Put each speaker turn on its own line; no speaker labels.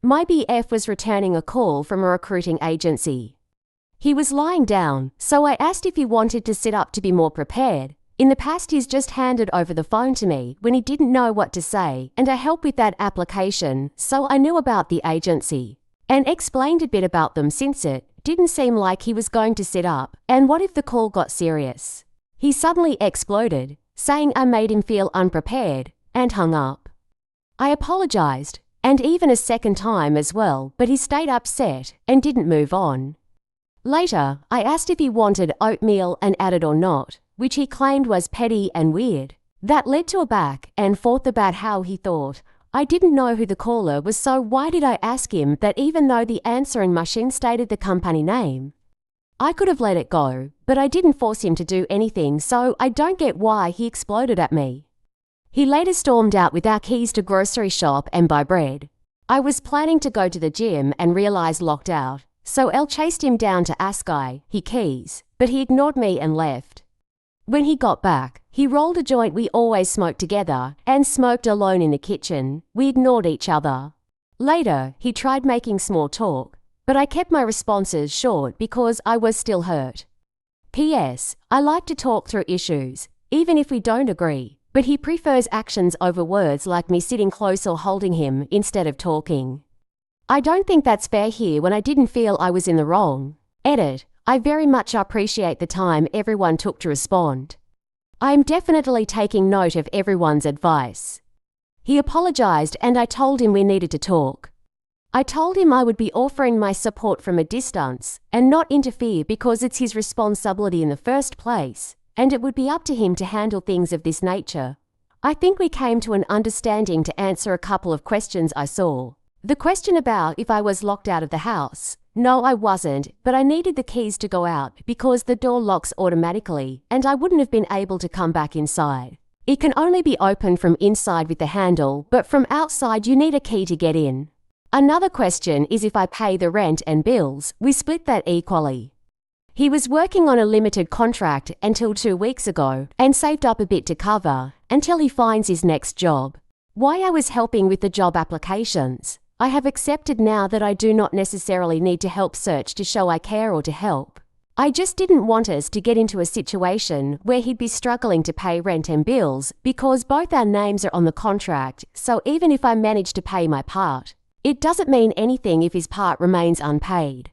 My BF was returning a call from a recruiting agency. He was lying down, so I asked if he wanted to sit up to be more prepared. In the past, he's just handed over the phone to me when he didn't know what to say, and I helped with that application, so I knew about the agency and explained a bit about them since it didn't seem like he was going to sit up. And what if the call got serious? He suddenly exploded, saying I made him feel unprepared, and hung up. I apologized, and even a second time as well, but he stayed upset and didn't move on. Later, I asked if he wanted oatmeal and added or not, which he claimed was petty and weird. That led to a back and forth about how he thought I didn't know who the caller was, so why did I ask him that even though the answering machine stated the company name? I could have let it go, but I didn't force him to do anything, so I don't get why he exploded at me. He later stormed out with our keys to grocery shop and buy bread. I was planning to go to the gym and realized locked out, so Elle chased him down to ask his keys, but he ignored me and left. When he got back, he rolled a joint we always smoked together and smoked alone in the kitchen. We ignored each other. Later, he tried making small talk, but I kept my responses short because I was still hurt. P.S. I like to talk through issues, even if we don't agree, but he prefers actions over words, like me sitting close or holding him instead of talking. I don't think that's fair here when I didn't feel I was in the wrong. Edit. I very much appreciate the time everyone took to respond. I am definitely taking note of everyone's advice. He apologized and I told him we needed to talk. I told him I would be offering my support from a distance and not interfere because it's his responsibility in the first place, and it would be up to him to handle things of this nature. I think we came to an understanding to answer a couple of questions I saw. The question about if I was locked out of the house. No, I wasn't, but I needed the keys to go out because the door locks automatically and I wouldn't have been able to come back inside. It can only be opened from inside with the handle, but from outside you need a key to get in. Another question is if I pay the rent and bills, we split that equally. He was working on a limited contract until 2 weeks ago and saved up a bit to cover until he finds his next job. Why I was helping with the job applications. I have accepted now that I do not necessarily need to help search to show I care or to help. I just didn't want us to get into a situation where he'd be struggling to pay rent and bills because both our names are on the contract, so even if I manage to pay my part, it doesn't mean anything if his part remains unpaid.